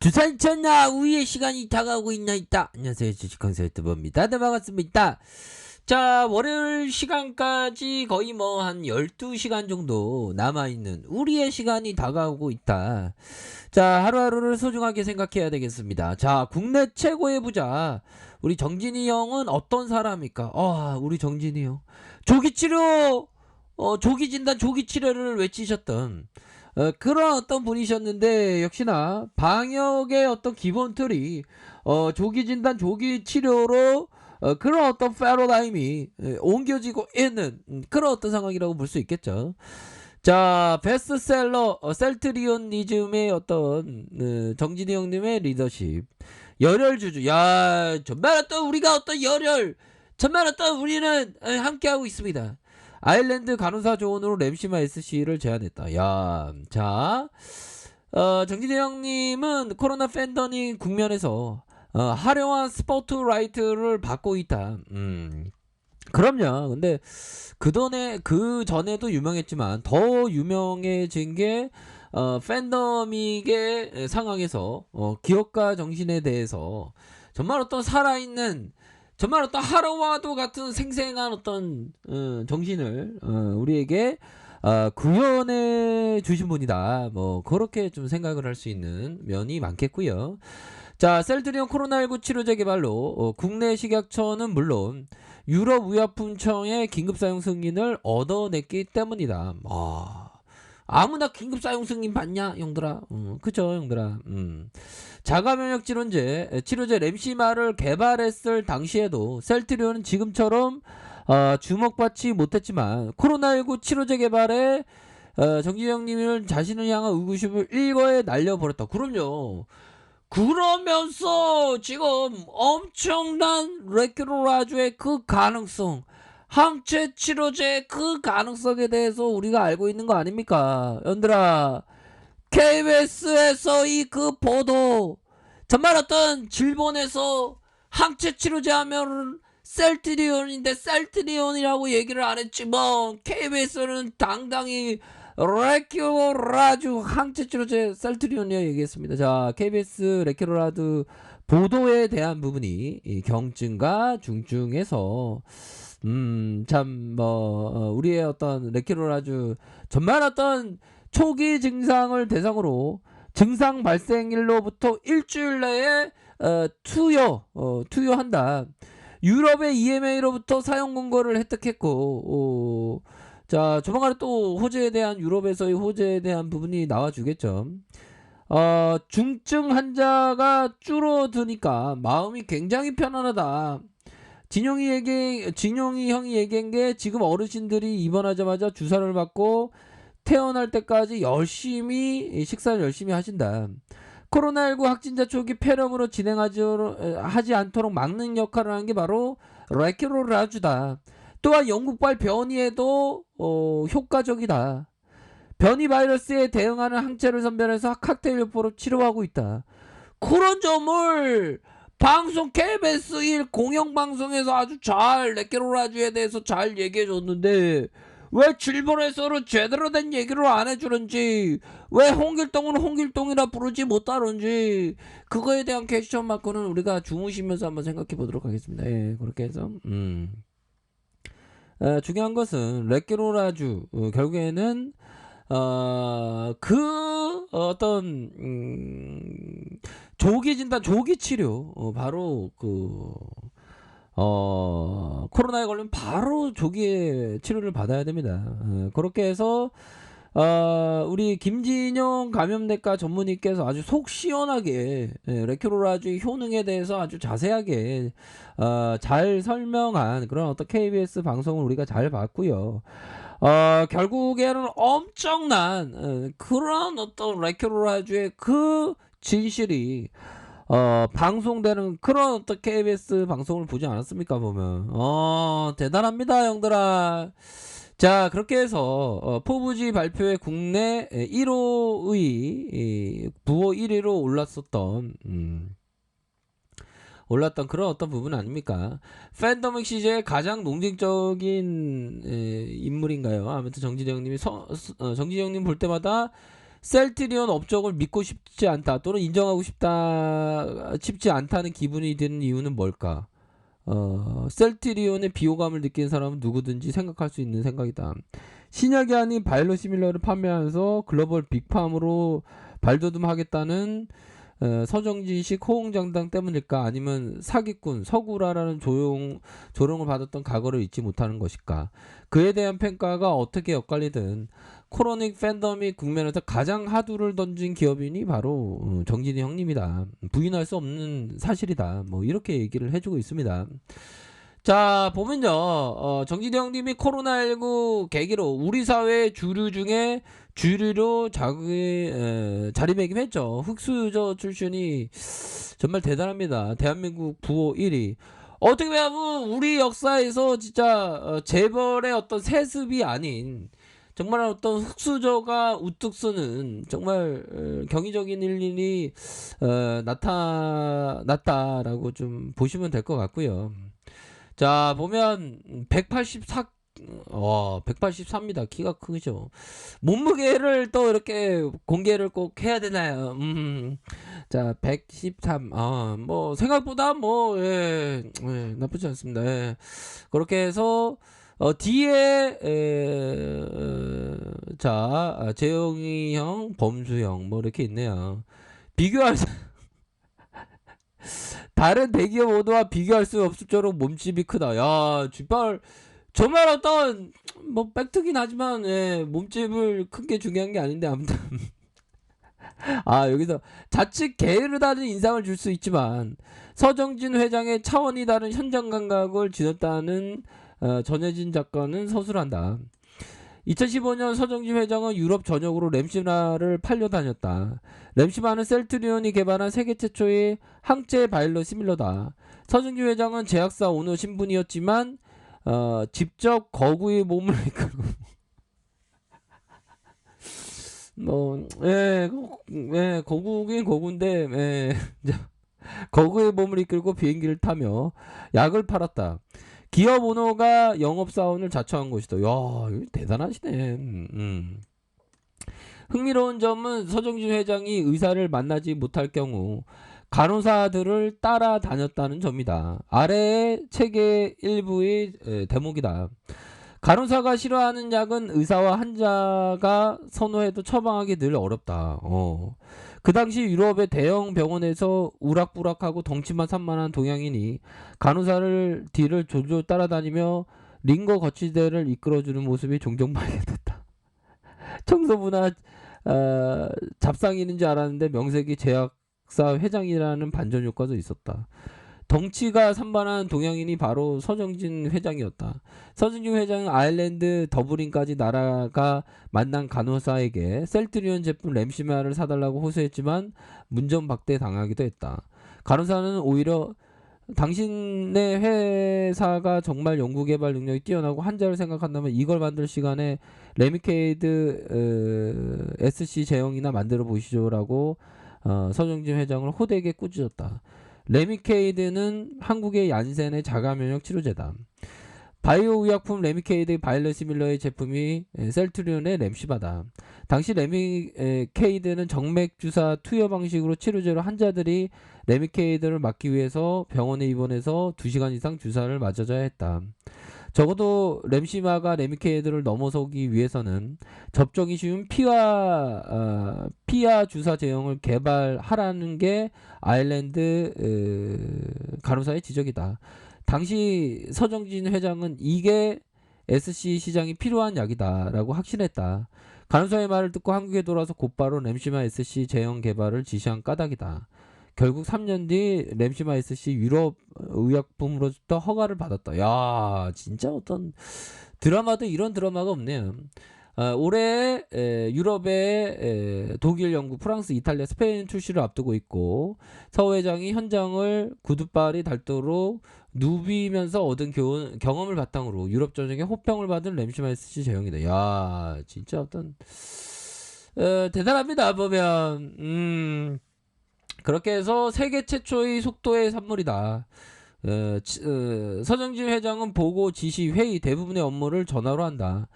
주산천하 우위의 시간이 다가오고 있나이다. 안녕하세요, 주식consul 유튜버입니다. 네, 반갑습니다. 자, 월요일 시간까지 거의 뭐 한 12시간 정도 남아있는 우리의 시간이 다가오고 있다. 자, 하루하루를 소중하게 생각해야 되겠습니다. 자, 국내 최고의 부자 우리 정진이 형은 어떤 사람입니까? 우리 정진이 형 조기치료, 조기진단 조기치료를 외치셨던 그런 어떤 분이셨는데, 역시나 방역의 어떤 기본 틀이 조기 진단 조기 치료로 그런 어떤 패러다임이 옮겨지고 있는 그런 어떤 상황이라고 볼 수 있겠죠. 자, 베스트셀러 셀트리온니즘의 어떤 정진이 형님의 리더십, 열혈주주. 야, 정말 어떤 우리가 어떤 열혈, 정말 어떤 우리는 함께하고 있습니다. 아일랜드 간호사 조언으로 램시마 SC를 제안했다. 야, 자, 정진희 형님은 코로나 팬더닝 국면에서 화려한 스포트라이트를 받고 있다. 그럼요. 근데 그 전에도 유명했지만 더 유명해진 게 팬더믹의 상황에서 기업가 정신에 대해서 정말 어떤 살아있는, 정말 어떤 하루와도 같은 생생한 어떤 정신을 우리에게 구현해 주신 분이다. 뭐 그렇게 좀 생각을 할 수 있는 면이 많겠고요. 자, 셀트리온 코로나19 치료제 개발로 국내 식약처는 물론 유럽 의약품청의 긴급 사용 승인을 얻어냈기 때문이다. 아무나 긴급 사용 승인 받냐, 형들아? 그죠, 형들아. 자가면역 치료제 램시마를 개발했을 당시에도 셀트리온은 지금처럼 주목받지 못했지만 코로나19 치료제 개발에 정진영님을 자신을 향한 의구심을 일거에 날려버렸다. 그럼요. 그러면서 지금 엄청난 레큐로라주의 그 가능성, 항체 치료제의 그 가능성에 대해서 우리가 알고 있는 거 아닙니까? 연들아, KBS에서 이 그 보도, 정말 어떤 질본에서 항체 치료제 하면 셀트리온인데 셀트리온이라고 얘기를 안 했지만 KBS는 당당히 레큐라주 항체 치료제 셀트리온이라 얘기했습니다. 자, KBS 레큐라드 보도에 대한 부분이 경증과 중증에서 참 우리의 어떤 레큐라주 정말 어떤 초기 증상을 대상으로 증상 발생일로부터 일주일 내에 투여한다. 유럽의 EMA로부터 사용 권고를 획득했고, 자, 조만간에 또 호재에 대한, 유럽에서의 호재에 대한 부분이 나와주겠죠. 중증 환자가 줄어드니까 마음이 굉장히 편안하다. 진용이 형이 얘기한 게, 지금 어르신들이 입원하자마자 주사를 맞고 태어날 때까지 식사를 열심히 하신다. 코로나19 확진자 초기 폐렴으로 하지 않도록 막는 역할을 하는 게 바로 레큐로라주다. 또한 영국발 변이에도 효과적이다. 변이 바이러스에 대응하는 항체를 선별해서 칵테일요법으로 치료하고 있다. 그런 점을 방송 KBS 1 공영방송에서 아주 잘 레큐로라주에 대해서 잘 얘기해 줬는데, 왜 질본에서는 제대로 된 얘기를 안 해주는지, 왜 홍길동은 홍길동이라 부르지 못하는지, 그거에 대한 퀘스천 마크는 우리가 주무시면서 한번 생각해 보도록 하겠습니다. 예, 그렇게 해서 중요한 것은 레큐로라주, 결국에는 어떤 조기 진단 조기 치료, 바로 코로나에 걸리면 바로 조기에 치료를 받아야 됩니다. 그렇게 해서 우리 김진영 감염내과 전문의께서 아주 속 시원하게 레큐로라주의 효능에 대해서 아주 자세하게 잘 설명한 그런 어떤 KBS 방송을 우리가 잘 봤고요. 결국에는 엄청난 그런 어떤 레큐로라주의 그 진실이 방송되는 그런 어떤 KBS 방송을 보지 않았습니까, 보면. 대단합니다, 형들아. 자, 그렇게 해서 포부지 발표에 국내 1호의 부호 1위로 올랐던 그런 어떤 부분 아닙니까? 팬더믹 시제의 가장 논쟁적인 인물인가요? 아무튼 정진이 형님 볼 때마다 셀트리온 업적을 믿고 싶지 않다 또는 인정하고 싶지 않다는 기분이 드는 이유는 뭘까? 셀트리온의 비호감을 느끼는 사람은 누구든지 생각할 수 있는 생각이다. 신약이 아닌 바이오시밀러를 판매하면서 글로벌 빅팜으로 발돋움하겠다는 서정진식 호응장당 때문일까? 아니면 사기꾼 서구라라는 조롱을 받았던 과거를 잊지 못하는 것일까? 그에 대한 평가가 어떻게 엇갈리든 코로닉 팬덤이 국면에서 가장 하두를 던진 기업인이 바로 정진이 형님이다. 부인할 수 없는 사실이다. 뭐 이렇게 얘기를 해주고 있습니다. 자, 보면요, 정진이 형님이 코로나19 계기로 우리 사회 주류 중에 주류로 자리매김했죠. 흑수저 출신이 정말 대단합니다. 대한민국 부호 1위. 어떻게 보면 우리 역사에서 진짜 재벌의 어떤 세습이 아닌 정말 어떤 흑수저가 우뚝 서는 정말 경이적인 일이 나타났다라고 좀 보시면 될 것 같고요. 자, 보면 184입니다. 키가 크죠. 몸무게를 또 이렇게 공개를 꼭 해야 되나요? 자, 113. 뭐 생각보다 뭐 나쁘지 않습니다. 예. 그렇게 해서 뒤에 재영이 형, 범수 형 뭐 이렇게 있네요. 비교할 다른 대기업 오더와 비교할 수 없을 정도로 몸집이 크다. 야, 정말 어떤 뭐 팩트긴 하지만 몸집을 큰 게 중요한 게 아닌데 아무튼 여기서 자칫 게으르다는 인상을 줄 수 있지만 서정진 회장의 차원이 다른 현장 감각을 지녔다는 전혜진 작가는 서술한다. 2015년 서정진 회장은 유럽 전역으로 램시마를 팔려 다녔다. 램시마는 셀트리온이 개발한 세계 최초의 항체 바이오시밀러다. 서정진 회장은 제약사 오너 신분이었지만 직접 거구의 몸을 이끌고 거구긴 거구인데 거구의 몸을 이끌고 비행기를 타며 약을 팔았다. 기업 오너가 영업사원을 자처한 것이다. 야, 이거 대단하시네. 흥미로운 점은 서정진 회장이 의사를 만나지 못할 경우 간호사들을 따라다녔다는 점이다. 아래의 책의 일부의 대목이다. 간호사가 싫어하는 약은 의사와 환자가 선호해도 처방하기 늘 어렵다. 그 당시 유럽의 대형 병원에서 우락부락하고 덩치만 산만한 동양인이 간호사를 뒤를 졸졸 따라다니며 링거 거치대를 이끌어주는 모습이 종종 발견됐다. 청소부나 잡상인인 줄 알았는데 명색이 제약사 회장이라는 반전 효과도 있었다. 덩치가 산만한 동양인이 바로 서정진 회장이었다. 서정진 회장은 아일랜드 더블린까지 날아가 만난 간호사에게 셀트리온 제품 램시마를 사달라고 호소했지만 문전박대 당하기도 했다. 간호사는 오히려 당신의 회사가 정말 연구개발 능력이 뛰어나고 환자를 생각한다면 이걸 만들 시간에 레미케이드 SC 제형이나 만들어 보시죠라고 서정진 회장을 호되게 꾸짖었다. 레미케이드는 한국의 얀센의 자가면역 치료제다. 바이오 의약품 레미케이드 바이오시밀러의 제품이 셀트리온의 램시마다. 당시 레미케이드는 정맥 주사 투여 방식으로 치료제로 환자들이 레미케이드를 맞기 위해서 병원에 입원해서 2시간 이상 주사를 맞아줘야 했다. 적어도 램시마가 레미케이드를 넘어서기 위해서는 접종이 쉬운 피하 주사 제형을 개발하라는 게 아일랜드 간호사의 지적이다. 당시 서정진 회장은 이게 SC 시장이 필요한 약이다라고 확신했다. 간호사의 말을 듣고 한국에 돌아와서 곧바로 램시마 SC 제형 개발을 지시한 까닭이다. 결국 3년 뒤 램시마 SC 유럽 의약품으로부터 허가를 받았다. 야, 진짜 어떤 드라마도 이런 드라마가 없네요. 올해 유럽의 독일, 영국, 프랑스, 이탈리아, 스페인 출시를 앞두고 있고 서 회장이 현장을 구두발이 닳도록 누비면서 얻은 경험을 바탕으로 유럽 전역에 호평을 받은 램시마 SC 제형이다. 야, 진짜 어떤 대단합니다. 보면 그렇게 해서 세계 최초의 속도의 산물이다. 서정진 회장은 보고 지시 회의 대부분의 업무를 전화로 한다.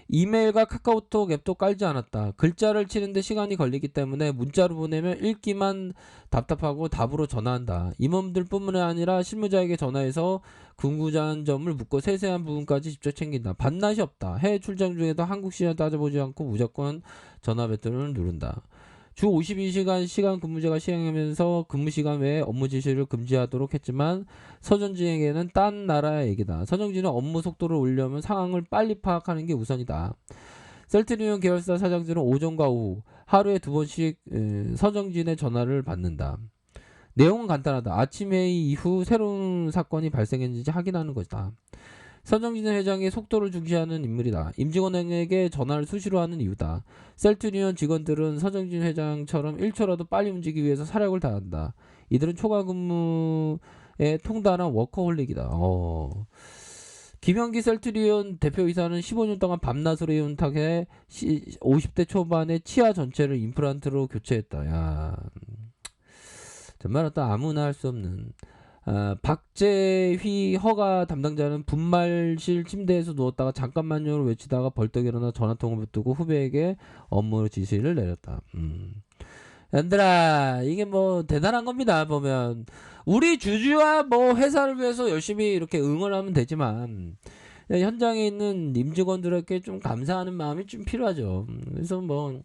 이메일과 카카오톡 앱도 깔지 않았다. 글자를 치는데 시간이 걸리기 때문에 문자로 보내면 읽기만 답답하고 답으로 전화한다. 임원들 뿐만 아니라 실무자에게 전화해서 궁금한 점을 묻고 세세한 부분까지 직접 챙긴다. 반낮이 없다. 해외 출장 중에도 한국 시간 따져보지 않고 무조건 전화 버튼을 누른다. 주 52시간 시간 근무제가 시행하면서 근무 시간 외에 업무 지시를 금지하도록 했지만 서정진에게는 딴 나라의 얘기다. 서정진은 업무 속도를 올려면 상황을 빨리 파악하는 게 우선이다. 셀트리온 계열사 사장들은 오전과 오후 하루에 2번씩 서정진의 전화를 받는다. 내용은 간단하다. 아침 회의 이후 새로운 사건이 발생했는지 확인하는 것이다. 서정진 회장이 속도를 중시하는 인물이다. 임직원에게 전화를 수시로 하는 이유다. 셀트리온 직원들은 서정진 회장처럼 1초라도 빨리 움직이기 위해서 사력을 다한다. 이들은 초과 근무에 통달한 워커홀릭이다. 김영기 셀트리온 대표이사는 15년 동안 밤낮으로 해온 탁에 50대 초반에 치아 전체를 임플란트로 교체했다. 야, 정말 어떤 아무나 할 수 없는. 박재휘 허가 담당자는 분말실 침대에서 누웠다가 잠깐만요를 외치다가 벌떡 일어나 전화통을 붙들고 후배에게 업무 지시를 내렸다. 얘들아, 이게 뭐 대단한 겁니다. 보면 우리 주주와 뭐 회사를 위해서 열심히 이렇게 응원하면 되지만 현장에 있는 임직원들에게 좀 감사하는 마음이 좀 필요하죠. 그래서 뭐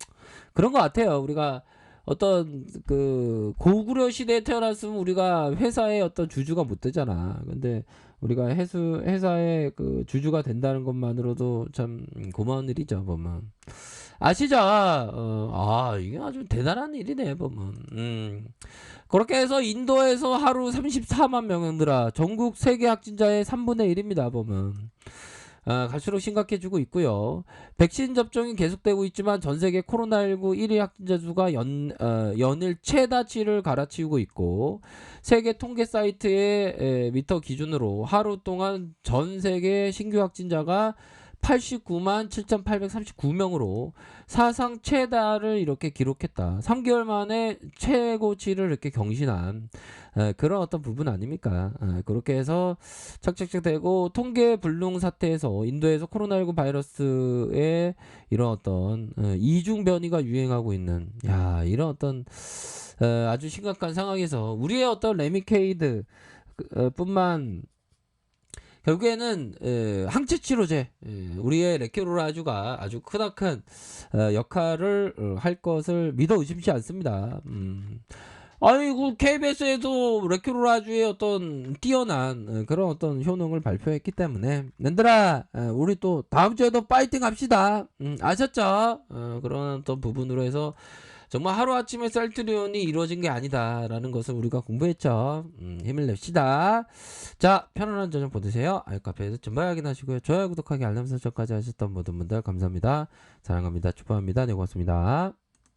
그런 것 같아요. 우리가 어떤 그 고구려 시대에 태어났으면 우리가 회사의 어떤 주주가 못 되잖아. 근데 우리가 회사의 그 주주가 된다는 것만으로도 참 고마운 일이죠, 보면. 아시죠? 이게 아주 대단한 일이네, 보면. 그렇게 해서 인도에서 하루 34만 명들아 전국 세계 확진자의 3분의 1입니다, 보면. 갈수록 심각해지고 있고요. 백신 접종이 계속되고 있지만 전 세계 코로나19 1위 확진자 수가 연일 최다치를 갈아치우고 있고 세계 통계 사이트의 미터 기준으로 하루 동안 전 세계 신규 확진자가 89만 7,839명으로 사상 최다를 이렇게 기록했다. 3개월 만에 최고치를 이렇게 경신한 그런 어떤 부분 아닙니까? 그렇게 해서 착착착 되고 통계 불능 사태에서 인도에서 코로나19 바이러스의 이런 어떤 이중 변이가 유행하고 있는 이런 어떤 아주 심각한 상황에서 우리의 어떤 레미케이드 뿐만 결국에는 항체 치료제 우리의 레케로라주가 아주 크나큰 역할을 할 것을 믿어 의심치 않습니다. 아이고 KBS에도 레케로라주의 어떤 뛰어난 그런 어떤 효능을 발표했기 때문에 nen들아 우리 또 다음 주에도 파이팅 합시다. 아셨죠? 그런 어떤 부분으로 해서 정말 하루아침에 셀트리온이 이루어진 게 아니다라는 것을 우리가 공부했죠. 힘을 냅시다. 자, 편안한 저녁 보내세요. 아이카페에서 전부 확인하시고요. 좋아요, 구독하기, 알람 설정까지 하셨던 모든 분들 감사합니다. 사랑합니다. 축복합니다. 네, 고맙습니다.